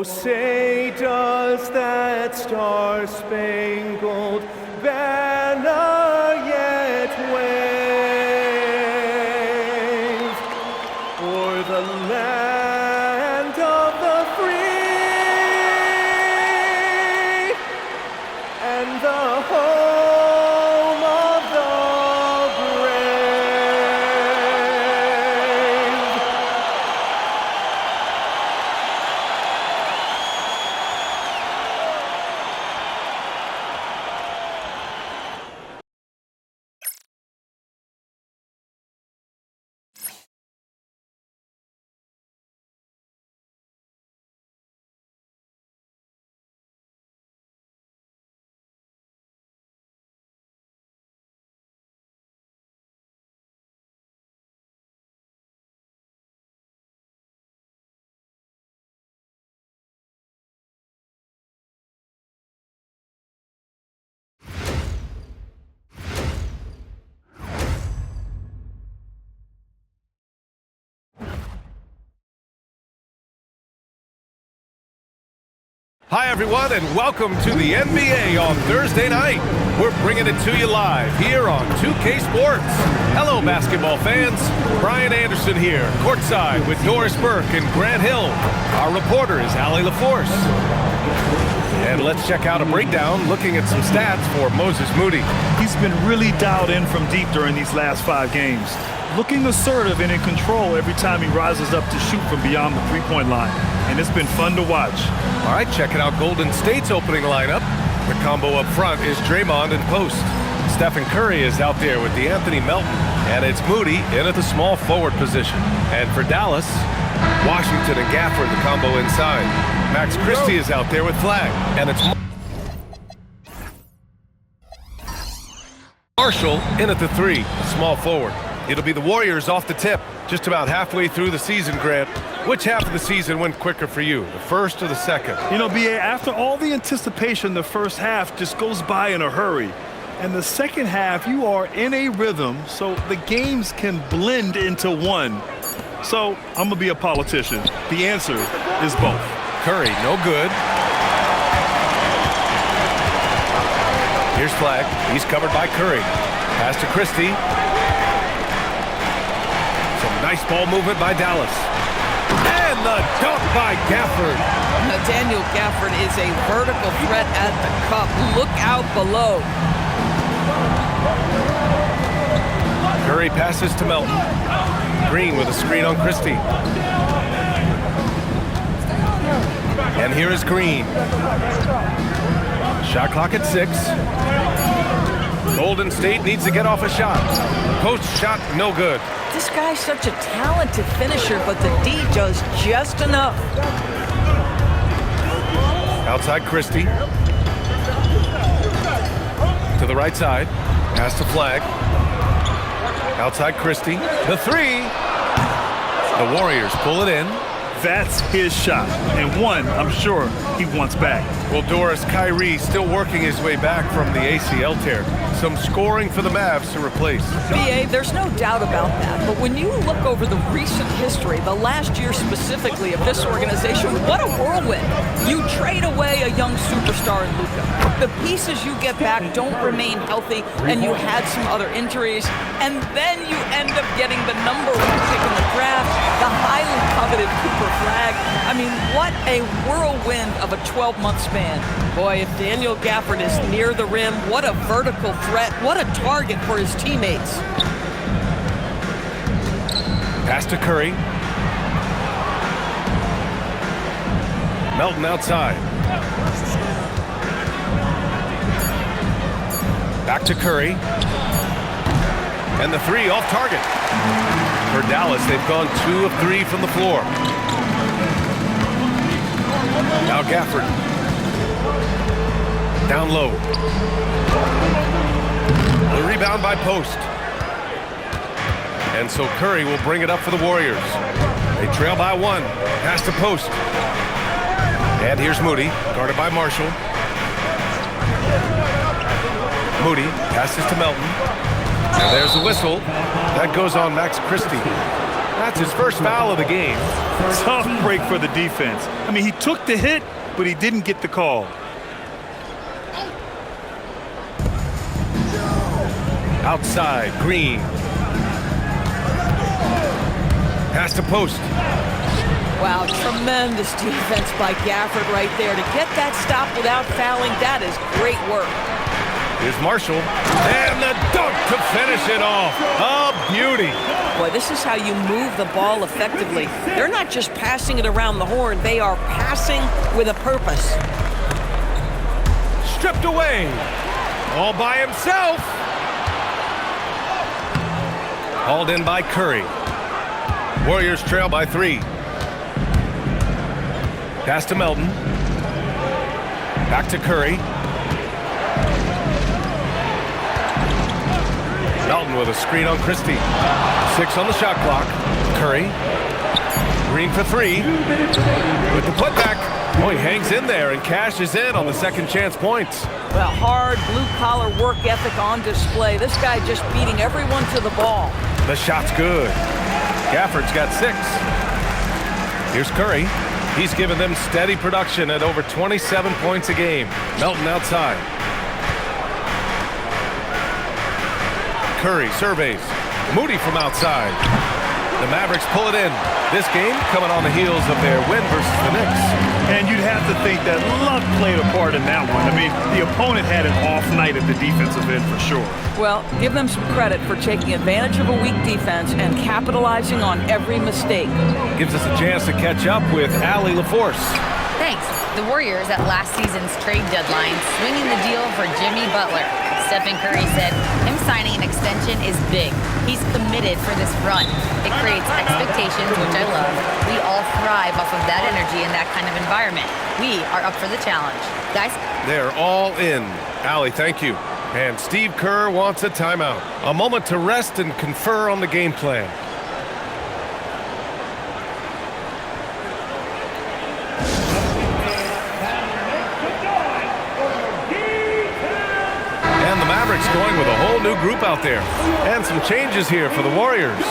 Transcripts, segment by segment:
Oh, say does that star-spangled banner yet wave o'er the land of the free and the home of the Hi everyone, and welcome to the NBA on Thursday night. We're bringing it to you live here on 2K Sports. Hello basketball fans, Brian Anderson here, courtside with Doris Burke and Grant Hill. Our reporter is Allie LaForce. And let's check out a breakdown looking at some stats for Moses Moody. He's been really dialed in from deep during these last 5 games. Looking assertive and in control every time he rises up to shoot from beyond the three-point line. And it's been fun to watch. All right, checking out Golden State's opening lineup. The combo up front is Draymond and post. Stephen Curry is out there with DeAnthony Melton. And it's Moody in at the small forward position. And for Dallas, Washington and Gafford, the combo inside. Max Christie is out there with Flag. And it's Marshall in at the 3, small forward. It'll be the Warriors off the tip, just about halfway through the season, Grant. Which half of the season went quicker for you, the first or the second? You know, B.A., after all the anticipation, the first half just goes by in a hurry. And the second half, you are in a rhythm, so the games can blend into one. So, I'm going to be a politician. The answer is both. Curry, no good. Here's Flag. He's covered by Curry. Pass to Christie. Nice ball movement by Dallas. And the dunk by Gafford. Now, Daniel Gafford is a vertical threat at the cup. Look out below. Curry passes to Melton. Green with a screen on Christie. And here is Green. Shot clock at 6. Golden State needs to get off a shot. Post shot, no good. This guy's such a talented finisher, but the D does just enough. Outside Christie. To the right side. Pass to Flag. Outside Christie. The 3. The Warriors pull it in. That's his shot, and one I'm sure he wants back. Well, Doris, Kyrie still working his way back from the ACL tear. Some scoring for the Mavs to replace. B.A., there's no doubt about that. But when you look over the recent history, the last year specifically of this organization, what a whirlwind. You trade away a young superstar in Luka. The pieces you get back don't remain healthy, and you had some other injuries, and then you end up getting the #1 pick in the draft, the highly coveted Cooper Flag. I mean, what a whirlwind of a 12-month span. Boy, if Daniel Gafford is near the rim, what a vertical threat. What a target for his teammates. Pass to Curry. Melton outside. Back to Curry. And the 3 off target. For Dallas, they've gone 2 of 3 from the floor. Now Gafford. Down low. The rebound by Post. And so Curry will bring it up for the Warriors. They trail by 1. Pass to Post. And here's Moody, guarded by Marshall. Moody passes to Melton. And there's the whistle. That goes on Max Christie. That's his first foul of the game. Tough break for the defense. I mean, he took the hit, but he didn't get the call. Outside, Green. Pass to post. Wow, tremendous defense by Gafford right there. To get that stop without fouling, that is great work. Here's Marshall. And the dunk to finish it off. A beauty. Boy, this is how you move the ball effectively. They're not just passing it around the horn. They are passing with a purpose. Stripped away. All by himself. Hauled in by Curry. Warriors trail by 3. Pass to Melton. Back to Curry. Melton with a screen on Christie. 6 on the shot clock. Curry. Green for 3. With the putback. Oh, he hangs in there and cashes in on the second chance points. Well, hard blue-collar work ethic on display. This guy just beating everyone to the ball. The shot's good. Gafford's got 6. Here's Curry. He's given them steady production at over 27 points a game. Melton outside. Curry surveys. Moody from outside. The Mavericks pull it in. This game coming on the heels of their win versus the Knicks. And you'd have to think that luck played a part in that one. I mean, the opponent had an off night at the defensive end for sure. Well, give them some credit for taking advantage of a weak defense and capitalizing on every mistake. Gives us a chance to catch up with Allie LaForce. Thanks. The Warriors at last season's trade deadline swinging the deal for Jimmy Butler. Stephen Curry said him signing an extension is big. He's committed for this run. It creates expectations, which I love. We all thrive off of that energy and that kind of environment. We are up for the challenge. Guys? They're all in. Allie, thank you. And Steve Kerr wants a timeout. A moment to rest and confer on the game plan. And the Mavericks going with a whole new group out there. And some changes here for the Warriors.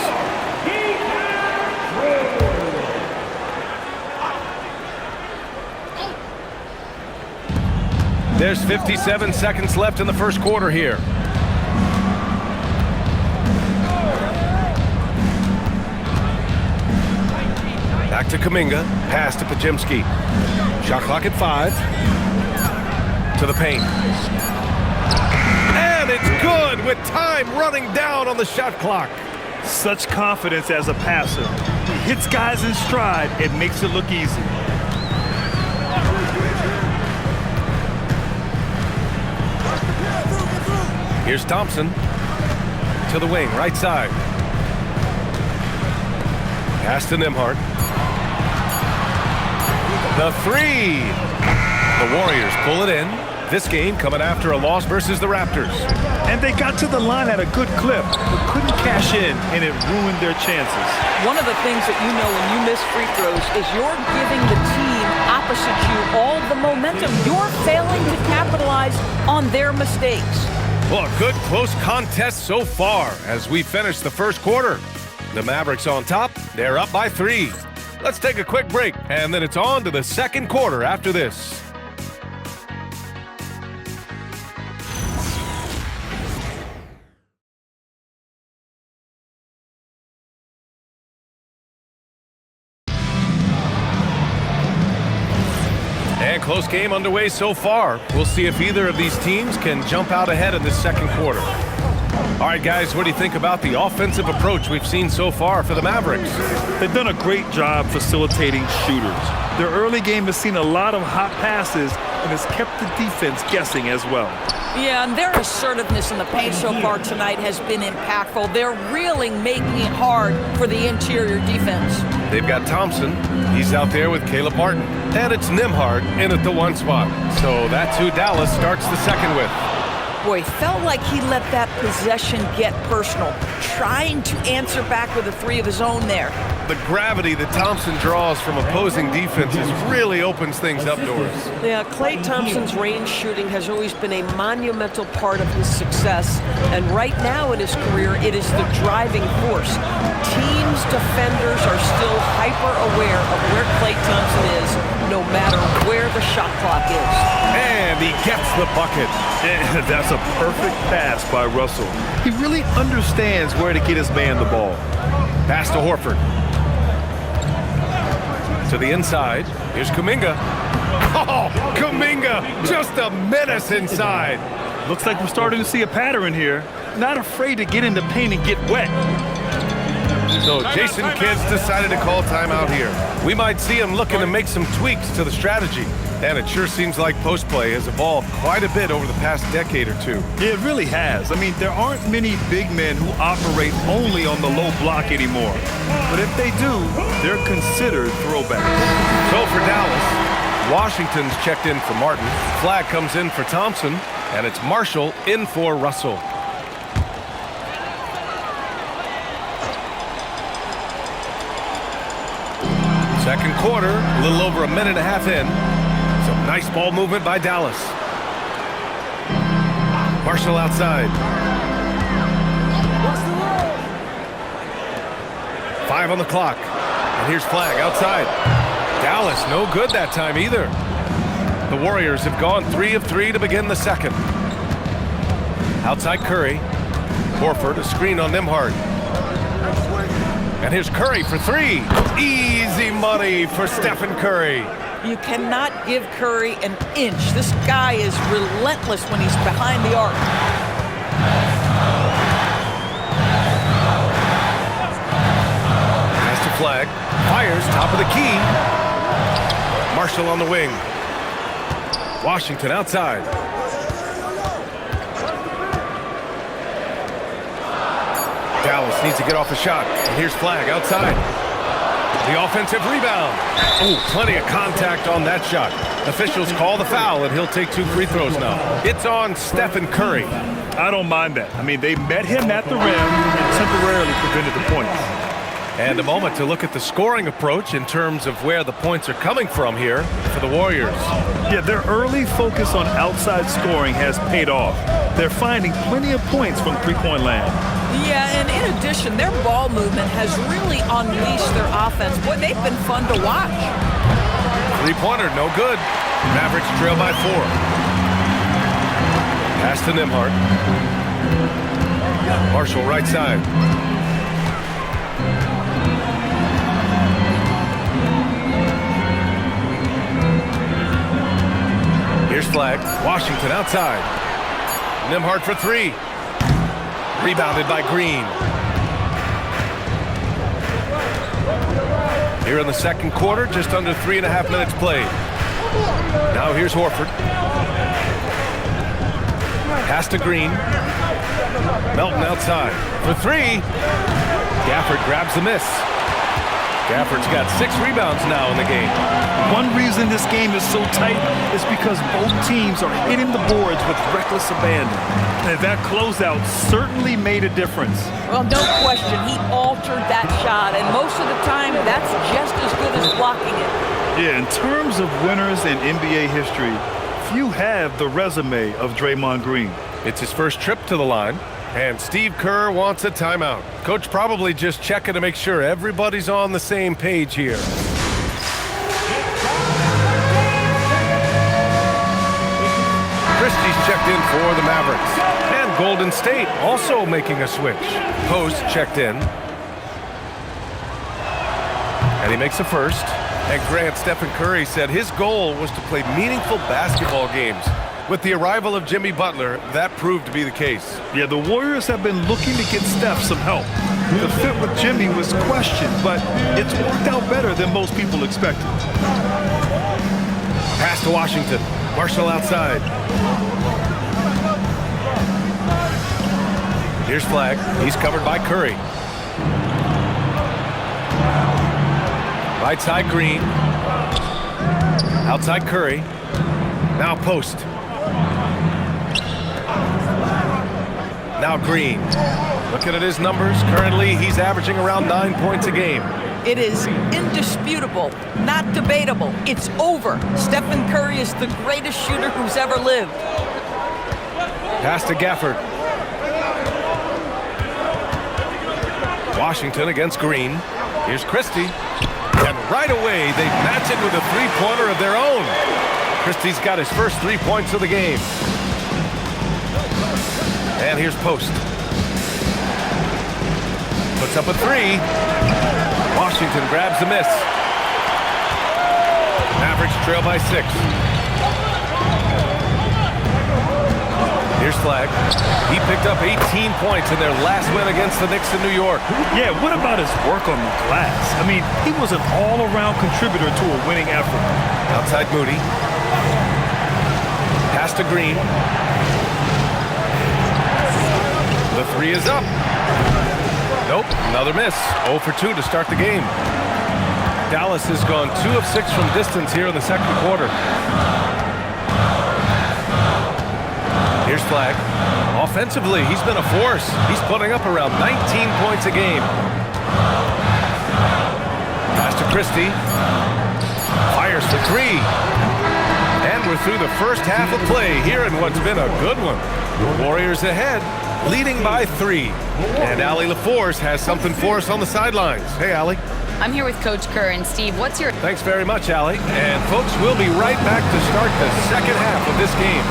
There's 57 seconds left in the first quarter here. Back to Kuminga. Pass to Pajemski. Shot clock at 5. To the paint. And it's good with time running down on the shot clock. Such confidence as a passer. He hits guys in stride. It makes it look easy. Here's Thompson to the wing, right side. Pass to Nembhard. The 3. The Warriors pull it in. This game coming after a loss versus the Raptors. And they got to the line at a good clip, but couldn't cash in, and it ruined their chances. One of the things that you know when you miss free throws is you're giving the team opposite you all the momentum. You're failing to capitalize on their mistakes. Well, a good close contest so far as we finish the first quarter. The Mavericks on top. They're up by 3. Let's take a quick break, and then it's on to the second quarter after this. And close game underway so far. We'll see if either of these teams can jump out ahead in this second quarter. All right, guys, what do you think about the offensive approach we've seen so far for the Mavericks? They've done a great job facilitating shooters. Their early game has seen a lot of hot passes and has kept the defense guessing as well. Yeah, and their assertiveness in the paint so far tonight has been impactful. They're really making it hard for the interior defense. They've got Thompson. He's out there with Caleb Martin. And it's Nembhard in at the 1 spot. So that's who Dallas starts the second with. Boy, felt like he let that possession get personal, trying to answer back with a 3 of his own there. the gravity that Thompson draws from opposing defenses really opens things up, Doris. Yeah, Klay Thompson's range shooting has always been a monumental part of his success, and right now in his career, it is the driving force. Teams' defenders are still hyper-aware of where Klay Thompson is, no matter where the shot clock is. And he gets the bucket. And that's a perfect pass by Russell. He really understands where to get his man the ball. Pass to Horford. To the inside. Here's Kuminga. Oh, Kuminga, just a menace inside. Looks like we're starting to see a pattern here. Not afraid to get in the paint and get wet. So Jason Kidd's decided to call timeout here. We might see him looking to make some tweaks to the strategy. And it sure seems like post play has evolved quite a bit over the past decade or two. Yeah, it really has. I mean, there aren't many big men who operate only on the low block anymore. But if they do, they're considered throwbacks. So for Dallas, Washington's checked in for Martin. Flag comes in for Thompson, and it's Marshall in for Russell. Second quarter, a little over a minute and a half in. Some nice ball movement by Dallas. Marshall outside. 5 on the clock. And here's Flag outside. Dallas no good that time either. The Warriors have gone 3 of 3 to begin the second. Outside Curry. Horford, a screen on Nembhard. And here's Curry for 3. Easy money for Stephen Curry. You cannot give Curry an inch. This guy is relentless when he's behind the arc. Pass to Flag. Fires, top of the key. Marshall on the wing. Washington outside. Dallas needs to get off a shot. And here's Flag outside. The offensive rebound. Oh, plenty of contact on that shot. Officials call the foul, and he'll take 2 free throws now. It's on Stephen Curry. I don't mind that. I mean, they met him at the rim and temporarily prevented the points. And a moment to look at the scoring approach in terms of where the points are coming from here for the Warriors. Yeah, their early focus on outside scoring has paid off. They're finding plenty of points from three-point land. Yeah, and in addition, their ball movement has really unleashed their offense. Boy, they've been fun to watch. Three-pointer, no good. Mavericks trail by 4. Pass to Nembhard. Marshall right side. Here's Flag. Washington outside. Nembhard for 3. Rebounded by Green. Here in the second quarter, just under 3.5 minutes played. Now here's Horford. Pass to Green. Melton outside for 3. Gafford grabs the miss. Gafford's got 6 rebounds now in the game. One reason this game is so tight is because both teams are hitting the boards with reckless abandon. And that closeout certainly made a difference. Well, no question, he altered that shot, and most of the time, that's just as good as blocking it. Yeah, in terms of winners in NBA history, few have the resume of Draymond Green. It's his first trip to the line, and Steve Kerr wants a timeout. Coach probably just checking to make sure everybody's on the same page here. Christie's checked in for the Mavericks. And Golden State also making a switch. Post checked in. And he makes a first. And Grant, Stephen Curry said his goal was to play meaningful basketball games. With the arrival of Jimmy Butler, that proved to be the case. Yeah, the Warriors have been looking to get Steph some help. The fit with Jimmy was questioned, but it's worked out better than most people expected. Pass to Washington. Marshall outside. Here's Flag. He's covered by Curry. Right side Green. Outside Curry. Now post. Now Green. Looking at his numbers, currently he's averaging around 9 points a game. It is indisputable, not debatable. It's over. Stephen Curry is the greatest shooter who's ever lived. Pass to Gafford. Washington against Green. Here's Christie. And right away, they match it with a three-pointer of their own. Christie's got his first 3 points of the game. And here's Post. Puts up a three. Washington grabs the miss. Mavericks trail by 6. Here's Flag. He picked up 18 points in their last win against the Knicks in New York. Yeah, what about his work on the glass? I mean, he was an all-around contributor to a winning effort. Outside Moody. Pass to Green. The three is up. Nope, another miss. 0 for 2 to start the game. Dallas has gone 2 of 6 from distance here in the second quarter. Here's Flag. Offensively, he's been a force. He's putting up around 19 points a game. Pass to Christie. Fires for 3. And we're through the first half of play here in what's been a good one. Warriors ahead, leading by 3. And Allie LaForce has something for us on the sidelines. Hey, Allie. I'm here with Coach Kerr. And Steve, what's your... Thanks very much, Allie. And folks, we'll be right back to start the second half of this game.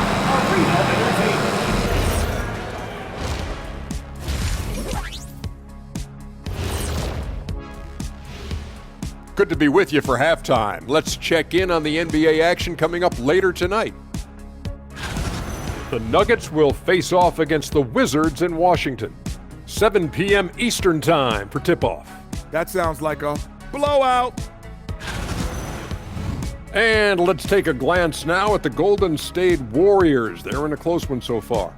Good to be with you for halftime. Let's check in on the NBA action coming up later tonight. The Nuggets will face off against the Wizards in Washington. 7 p.m. Eastern Time for tip-off. That sounds like a blowout. And let's take a glance now at the Golden State Warriors. They're in a close one so far.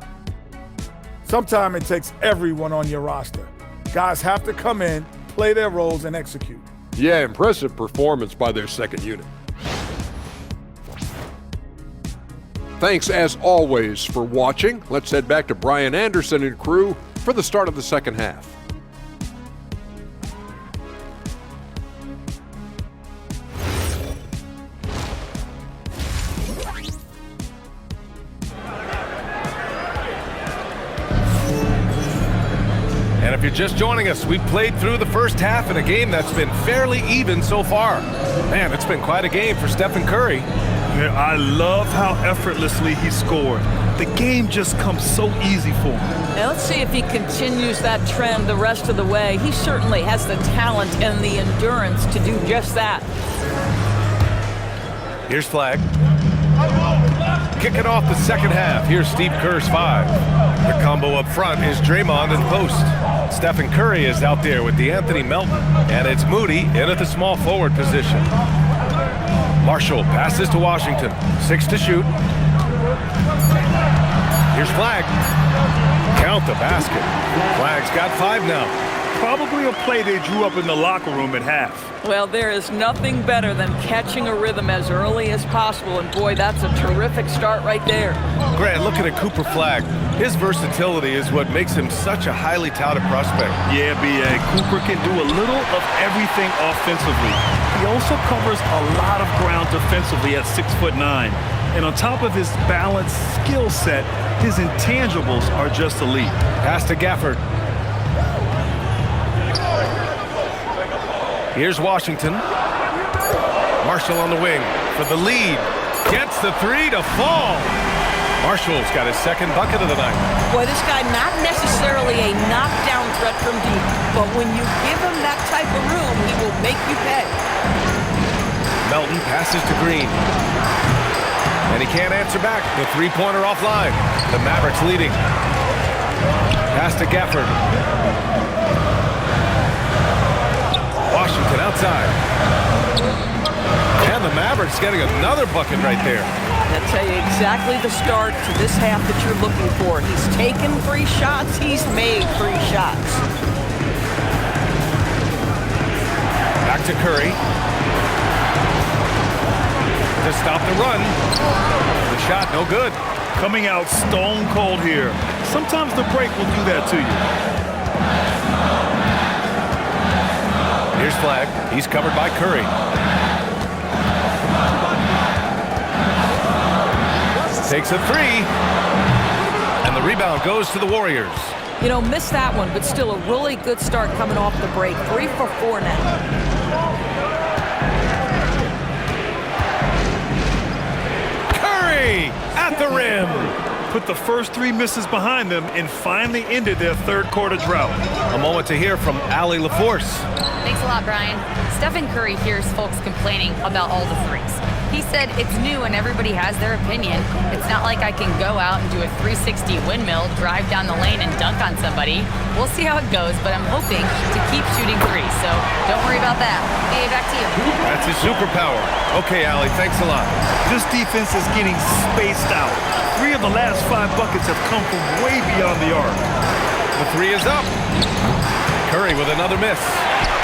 Sometimes it takes everyone on your roster. Guys have to come in, play their roles, and execute. Yeah, impressive performance by their second unit. Thanks, as always, for watching. Let's head back to Brian Anderson and crew for the start of the second half. And if you're just joining us, we've played through the first half in a game that's been fairly even so far. Man, it's been quite a game for Stephen Curry. Yeah, I love how effortlessly he scored. The game just comes so easy for him. Now let's see if he continues that trend the rest of the way. He certainly has the talent and the endurance to do just that. Here's Flag. Kicking off the second half. Here's Steve Kerr's 5. The combo up front is Draymond and Post. Stephen Curry is out there with DeAnthony Melton. And it's Moody in at the small forward position. Marshall passes to Washington. 6 to shoot. Here's Flag. Count the basket. Flag's got 5 now. Probably a play they drew up in the locker room at half. Well, there is nothing better than catching a rhythm as early as possible, and boy, that's a terrific start right there. Grant, looking at Cooper Flag. His versatility is what makes him such a highly touted prospect. Yeah, B.A. Cooper can do a little of everything offensively. He also covers a lot of ground defensively at 6'9". And on top of his balanced skill set, his intangibles are just elite. Pass to Gafford. Here's Washington. Marshall on the wing for the lead. Gets the 3 to fall. Marshall's got his second bucket of the night. Boy, this guy not necessarily a knockdown threat from deep, but when you give him that type of room, he will make you pay. Melton passes to Green. And he can't answer back. The three-pointer offline. The Mavericks leading. Pass to Gafford. Washington outside. And the Mavericks getting another bucket right there. I'll tell you exactly the start to this half that you're looking for. He's taken 3 shots. He's made 3 shots. Back to Curry. To stop the run. The shot no good. Coming out stone cold here. Sometimes the break will do that to you. Warriors flag. He's covered by Curry. Takes a three. And the rebound goes to the Warriors. You know, missed that one, but still a really good start coming off the break. 3 for 4 now. Curry at the rim. Put the first 3 misses behind them and finally ended their third quarter drought. A moment to hear from Allie LaForce. Thanks a lot, Brian. Stephen Curry hears folks complaining about all the threes. He said it's new and everybody has their opinion. It's not like I can go out and do a 360 windmill, drive down the lane and dunk on somebody. We'll see how it goes, but I'm hoping to keep shooting threes, so don't worry about that. Okay, back to you. That's his superpower. Okay, Allie, thanks a lot. This defense is getting spaced out. 3 of the last 5 buckets have come from way beyond the arc. The three is up. Curry with another miss.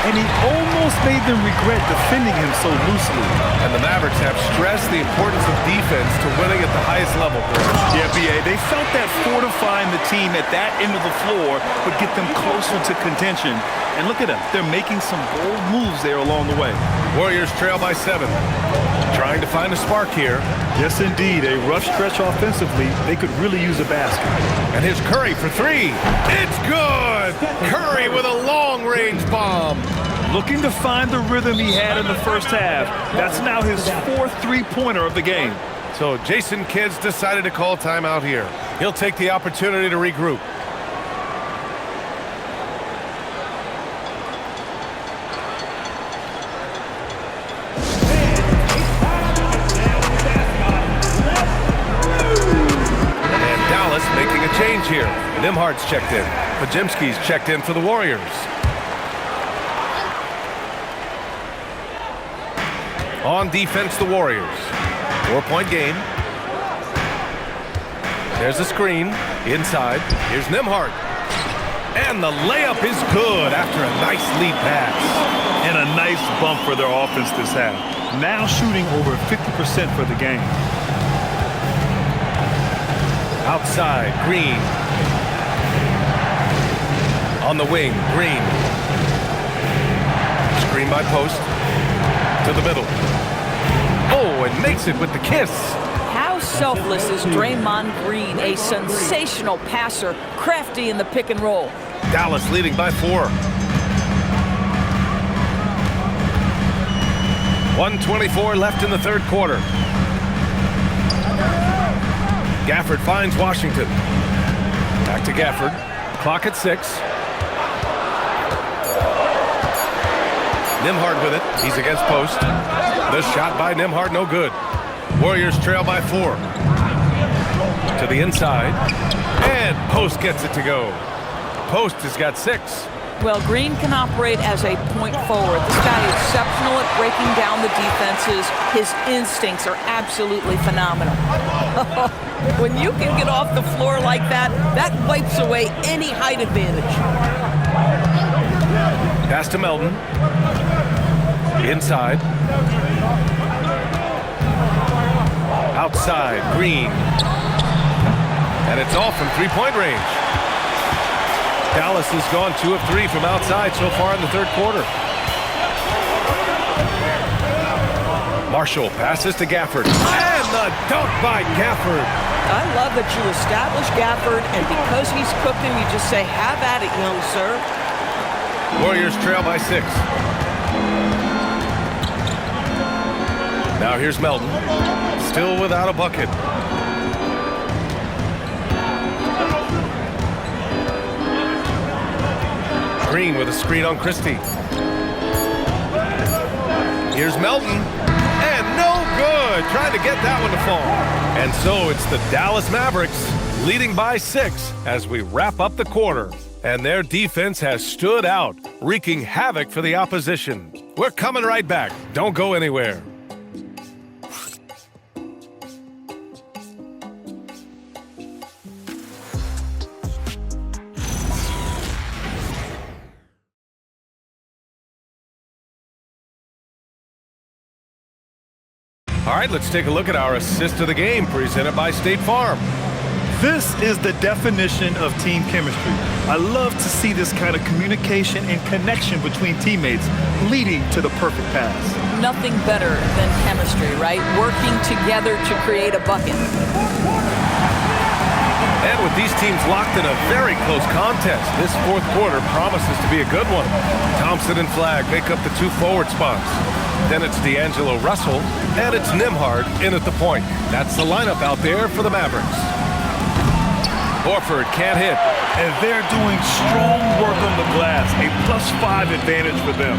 And he almost made them regret defending him so loosely. And the Mavericks have stressed the importance of defense to winning at the highest level. Yeah, B.A., they felt that fortifying the team at that end of the floor would get them closer to contention. And look at them. They're making some bold moves there along the way. Warriors trail by 7. Trying to find a spark here. Yes, indeed. A rough stretch offensively. They could really use a basket. And here's Curry for 3. It's good! Curry with a long-range bomb. Looking to find the rhythm he had in the first half. That's now his 4th three-pointer of the game. So Jason Kidd's decided to call timeout here. He'll take the opportunity to regroup. And Dallas making a change here. Nimhard's checked in. Podziemski's checked in for the Warriors. On defense, the Warriors. 4-point game. There's a screen. Inside. Here's Nimhard. And the layup is good after a nice lead pass. And a nice bump for their offense this half. Now shooting over 50% for the game. Outside, Green. On the wing, Green. Screen by Post. To the middle. Oh, and makes it with the kiss. How selfless is Draymond Green, a sensational passer, crafty in the pick and roll. Dallas leading by 4. 1:24 left in the third quarter. Gafford finds Washington. Back to Gafford. Clock at 6. Nimhard with it. He's against Post. The shot by Nimhard, no good. Warriors trail by 4. To the inside. And Post gets it to go. Post has got 6. Well, Green can operate as a point forward. This guy is exceptional at breaking down the defenses. His instincts are absolutely phenomenal. When you can get off the floor like that, that wipes away any height advantage. Pass to Melton. Inside. Outside, Green. And it's off from 3-point range. Dallas has gone 2 of 3 from outside so far in the third quarter. Marshall passes to Gafford. And the dunk by Gafford. I love that you establish Gafford, and because he's cooking, you just say, have at it, young sir. Warriors trail by 6. Now here's Melton. Still without a bucket. Green with a screen on Christie. Here's Melton. And no good. Trying to get that one to fall. And so it's the Dallas Mavericks leading by 6 as we wrap up the quarter. And their defense has stood out, wreaking havoc for the opposition. We're coming right back. Don't go anywhere. All right, let's take a look at our assist of the game presented by State Farm. This is the definition of team chemistry. I love to see this kind of communication and connection between teammates leading to the perfect pass. Nothing better than chemistry, right? Working together to create a bucket. And with these teams locked in a very close contest, this fourth quarter promises to be a good one. Thompson and Flagg make up the two forward spots. Then it's D'Angelo Russell, and it's Nembhard in at the point. That's the lineup out there for the Mavericks. Horford can't hit. And they're doing strong work on the glass, a +5 advantage for them.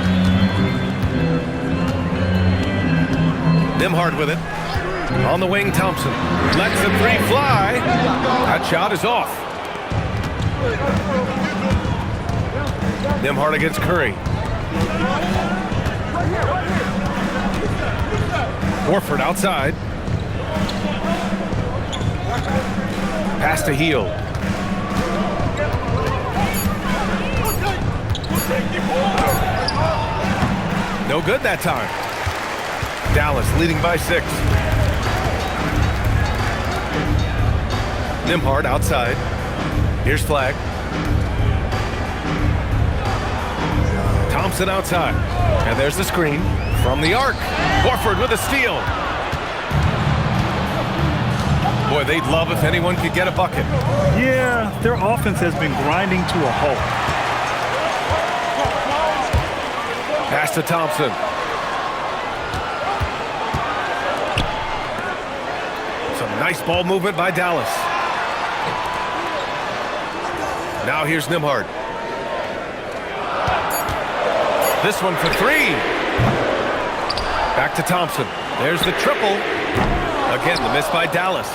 Nembhard with it. On the wing, Thompson. Lets the three fly. That shot is off. Nembhard against Curry. Horford outside. Pass to Heel. No good that time. Dallas leading by 6. Nembhard outside. Here's Flagg. Thompson outside. And there's the screen from the arc. Horford with a steal. Boy, they'd love if anyone could get a bucket. Yeah, their offense has been grinding to a halt. Pass to Thompson. Some nice ball movement by Dallas. Now here's Nembhard. This one for 3. Back to Thompson. There's the triple. Again, the miss by Dallas.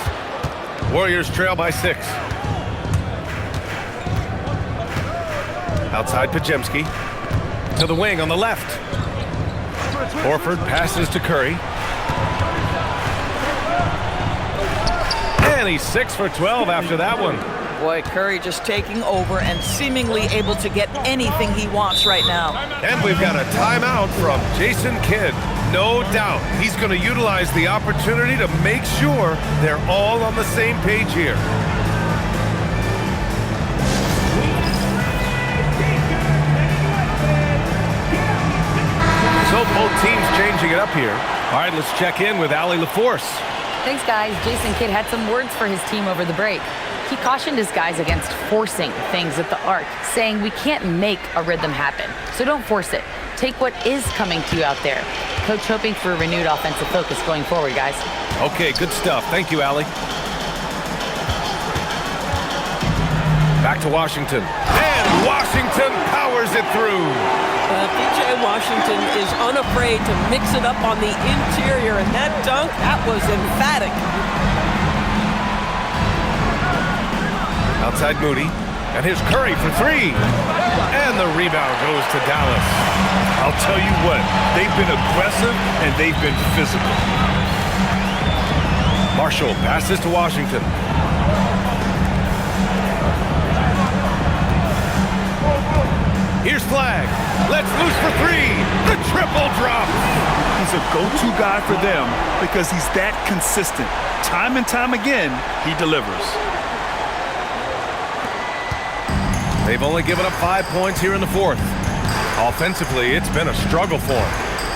Warriors trail by 6. Outside Pajemski. To the wing on the left. Horford passes to Curry. And he's 6 for 12 after that one. Boy, Curry just taking over and seemingly able to get anything he wants right now. And we've got a timeout from Jason Kidd. No doubt he's going to utilize the opportunity to make sure they're all on the same page here. So both teams changing it up here. All right, let's check in with Allie LaForce. Thanks, guys. Jason Kidd had some words for his team over the break. He cautioned his guys against forcing things at the arc, saying we can't make a rhythm happen, so don't force it. Take what is coming to you out there. Coach hoping for a renewed offensive focus going forward, guys. Okay, good stuff. Thank you, Allie. Back to Washington. And Washington powers it through. PJ Washington is unafraid to mix it up on the interior, and that dunk, that was emphatic. Outside Moody. And here's Curry for 3. And the rebound goes to Dallas. I'll tell you what, they've been aggressive and they've been physical. Marshall passes to Washington. Here's Flagg. Let's loose for 3. The triple drop. He's a go-to guy for them because he's that consistent. Time and time again, he delivers. They've only given up 5 points here in the fourth. Offensively, it's been a struggle for them.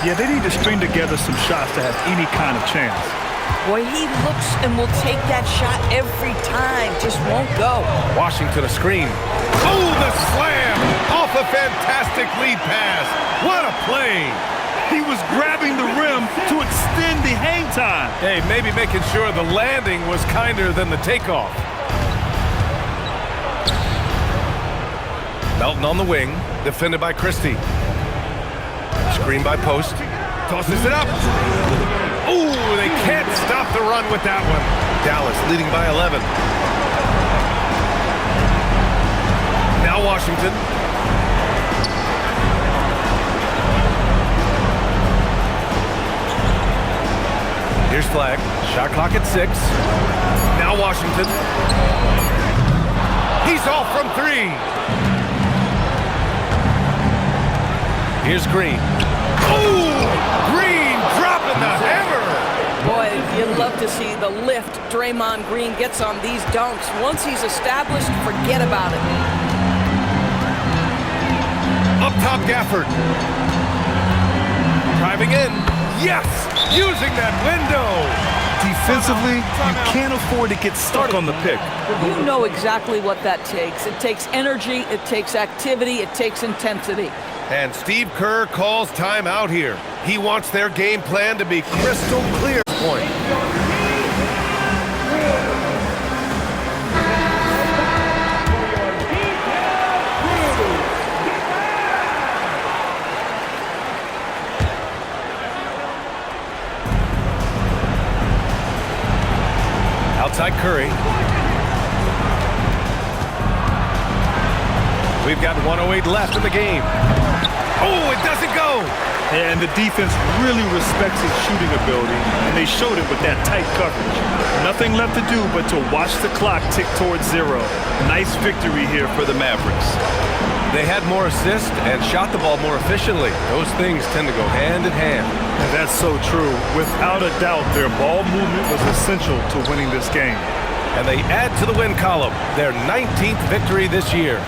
Yeah, they need to string together some shots to have any kind of chance. Boy, he looks and will take that shot every time, just won't go. Washington a screen. Oh, the slam off a fantastic lead pass. What a play. He was grabbing the rim to extend the hang time. Hey, maybe making sure the landing was kinder than the takeoff. Melton on the wing, defended by Christie. Screen by Post. Tosses it up. Ooh, they can't stop the run with that one. Dallas leading by 11. Now Washington. Here's Flagg. Shot clock at 6. Now Washington. He's off from 3. Here's Green. Ooh! Green dropping the hammer! Boy, You'd love to see the lift Draymond Green gets on these dunks. Once he's established, forget about it. Up top, Gafford. Driving in. Yes! Using that window. Defensively, you can't afford to get stuck on the pick. You know exactly what that takes. It takes energy, it takes activity, it takes intensity. And Steve Kerr calls timeout here. He wants their game plan to be crystal clear. Point. Outside Curry. We've got 1:08 left in the game. Oh, it doesn't go. And the defense really respects his shooting ability, and they showed it with that tight coverage. Nothing left to do but to watch the clock tick towards 0. Nice victory here for the Mavericks. They had more assists and shot the ball more efficiently. Those things tend to go hand in hand. And that's so true. Without a doubt, their ball movement was essential to winning this game. And they add to the win column, their 19th victory this year.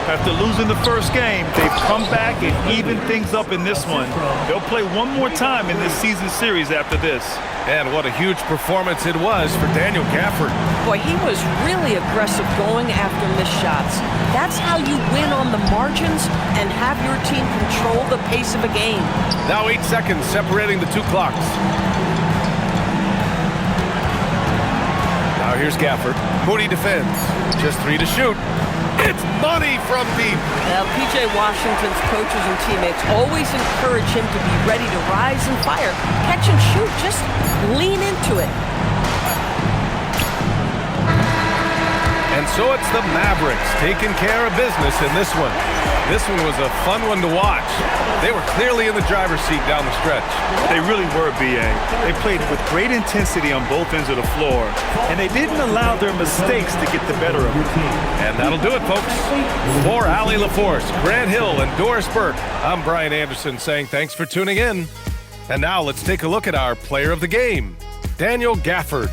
After losing the first game, they've come back and evened things up in this one. They'll play one more time in this season series after this. And what a huge performance it was for Daniel Gafford. Boy, he was really aggressive going after missed shots. That's how you win on the margins and have your team control the pace of a game. Now 8 seconds separating the two clocks. Now here's Gafford. Moody defends. Just 3 to shoot. It's money from deep. Well, P.J. Washington's coaches and teammates always encourage him to be ready to rise and fire. Catch and shoot. Just lean into it. And so it's the Mavericks taking care of business in this one. This one was a fun one to watch. They were clearly in the driver's seat down the stretch. They really were, B.A. They played with great intensity on both ends of the floor, and they didn't allow their mistakes to get the better of them. And that'll do it, folks. For Allie LaForce, Grant Hill, and Doris Burke, I'm Brian Anderson saying thanks for tuning in. And now let's take a look at our player of the game, Daniel Gafford.